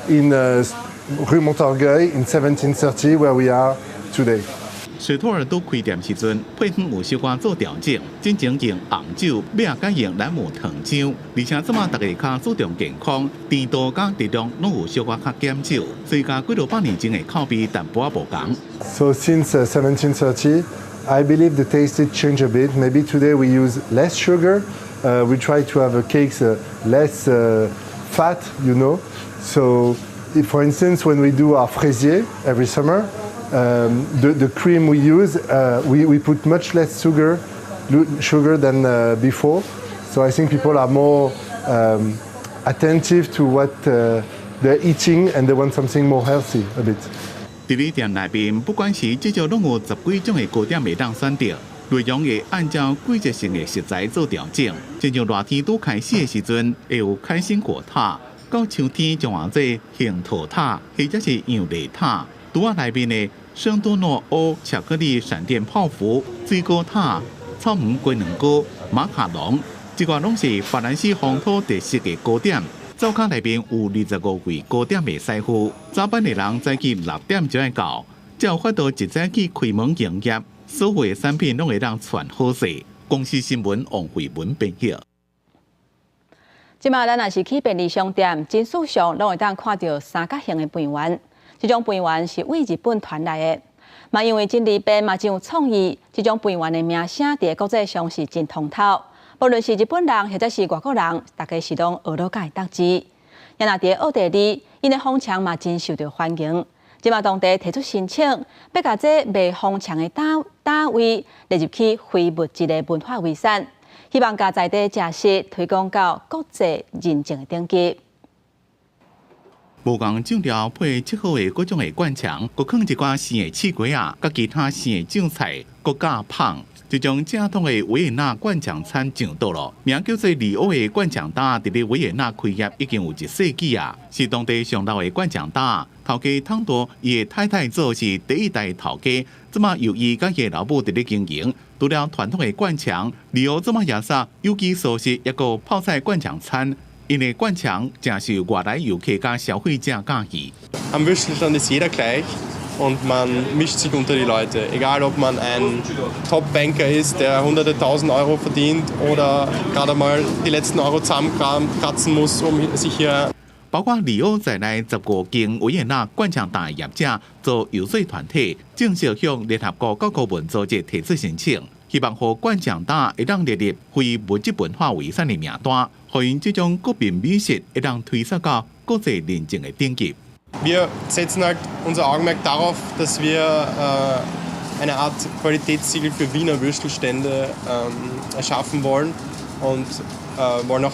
S20: in Rue Montorgueil in 1730, where we are today.
S3: 史托尔拄开店时阵，配方有小可做调整，真正用红酒，尾仔改用兰姆糖浆，而且即马大家较注重健康，甜度甲质量拢有小可较减少，所以甲几多百年前的口味淡薄仔无同。
S20: So since 1730, I believe the taste did change a bit. Maybe today we use less sugar. We try to have cakes less fat, you know. So, for instance, when we do our fraisier every summer. The cream we use, we put much less sugar than before. So I think people are more attentive to what they're eating and they want something more healthy a bit.
S3: 伫咧店内面，不管是至少拢有10几种的糕点会当选择，内容会按照季节性的食材做调整。亲像热天拄开始的时阵，会有开心果塔；到秋天就换做杏桃塔，或者是杨梨塔。图案内面的圣多诺欧巧克力闪电泡芙、水果塔、草莓龟苓膏、马卡龙，这个拢是法兰西风土特色的糕点。灶卡内面有25位糕点的师傅，早班的人早起6点就要到，才有法度一早起开门营业。所有的产品拢会让传好势。公司新闻王慧文编辑。
S2: 即马咱若是去便利商店，真事上拢会当看到三角形的饭圆。这种饭圆是为日本传来的，嘛因为真里边嘛真有创意，这种饭圆的名声伫国际上是真通透。无论是日本人或者是外国人，大家是拢学到介得知。也若伫奥地利，因的风墙嘛真受到欢迎。即马当地提出申请，要甲这卖风墙的单位列入去非物质的文化遗产，希望甲在地食食推广到国际认证的等级。
S3: 无共酱料配切好的各种的灌肠，搁放一寡生的刺瓜啊，甲其他生的酱菜，搁加芳，就将正统的维也纳灌肠餐上到了。名叫做里欧的灌肠搭，伫咧维也纳开业已经有1世纪啊，是当地上老的灌肠搭。头家汤多伊的太太做是第一代头家，即马由伊甲伊的老母伫咧经营。除了传统的灌肠，里欧即马也是有机素食，一个泡菜灌肠餐。因为灌肠正受外来游客加消费者喜喜。
S21: Am Würstelstand ist jeder gleich und man mischt sich unter die Leute. Egal, ob man ein Top-Banker ist, der hunderte tausend Euro verdient oder gerade mal die letzten Euro zusammenkratzen muss, um sich hier
S3: 包括里欧在内15间维也纳灌肠大业者做游说团体，正式向联合国教科文组织提出申请。希望和冠奖大会当列入非物质文化遗产的名单，让因这种国民美食会当推上到国际认证的等级。
S21: Wir setzen halt unser Augenmerk darauf, dass wir eine Art Qualitätssiegel für Wiener Würstelstände erschaffen wollen und wollen auch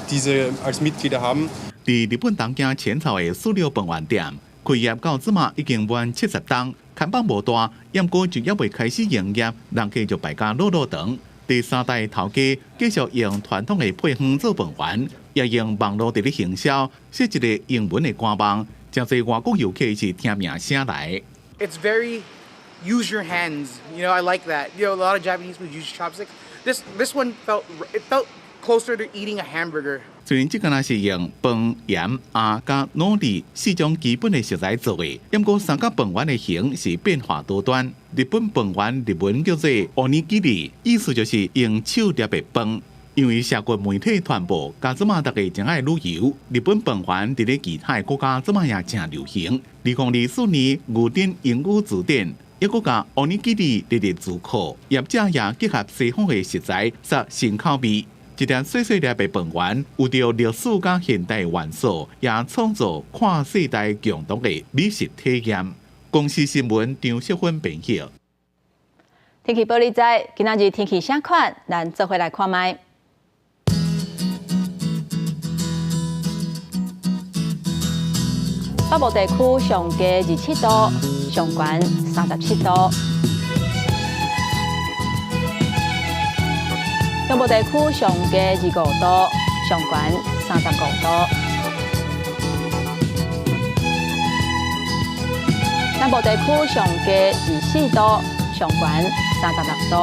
S21: diese als Mitglieder haben.
S3: 在日本东京浅草的塑料饭店店，开业到即马已经满70档，看板无大，不过就也未开始营业，人客就排甲落长。第三代头家继续用传统的配方做饭圆，也用网络伫咧行销，写一个英文的官网，真侪外国游客是听名声来。
S1: It's very use your hands. You know, I like that. You know, a lot of Japanese food use chopsticks. This one felt closer to eating a hamburger.
S3: 虽然这个若是用饭、盐、鸭加糯米4种基本的食材做的，不过三角饭圆的形是变化多端。日本饭圆日文叫做 onigiri， 意思就是用手捏的饭。因为社群媒体传播，加即马大家真爱旅游，日本饭圆伫咧其他国家即马也正流行。2024年牛津英语字典一个甲 onigiri 列入字库，业者也结合西方的食材，杀新口味。一条细细粒的饭圆，有着历史甲现代元素，也创造跨世代共同的美食体验。公司新闻张淑芬编辑。
S2: 天气报你知，今仔日天气啥款？咱做伙来看卖。北部地区上低27度，上悬37度。中部地区上低25度，上悬35度。南部地区上低24度，上悬36度。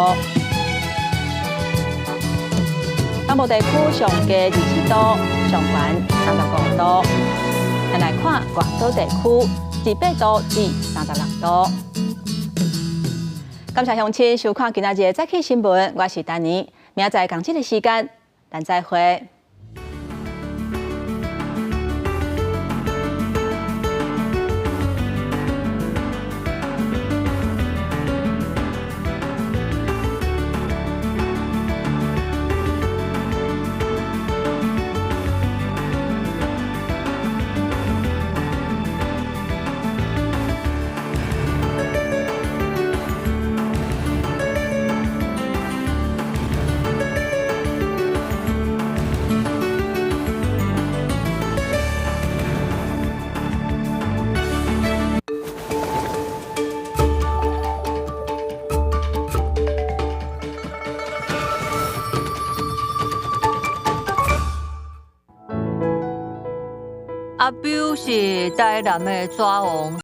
S2: 南部地区上低27度，上悬35度。咱来看外岛地区，28度至36度。感谢乡亲收看今仔日的早起新闻，我是丹妮。明仔载同这个时间，咱再会。
S5: 阿彪是台南的纸王。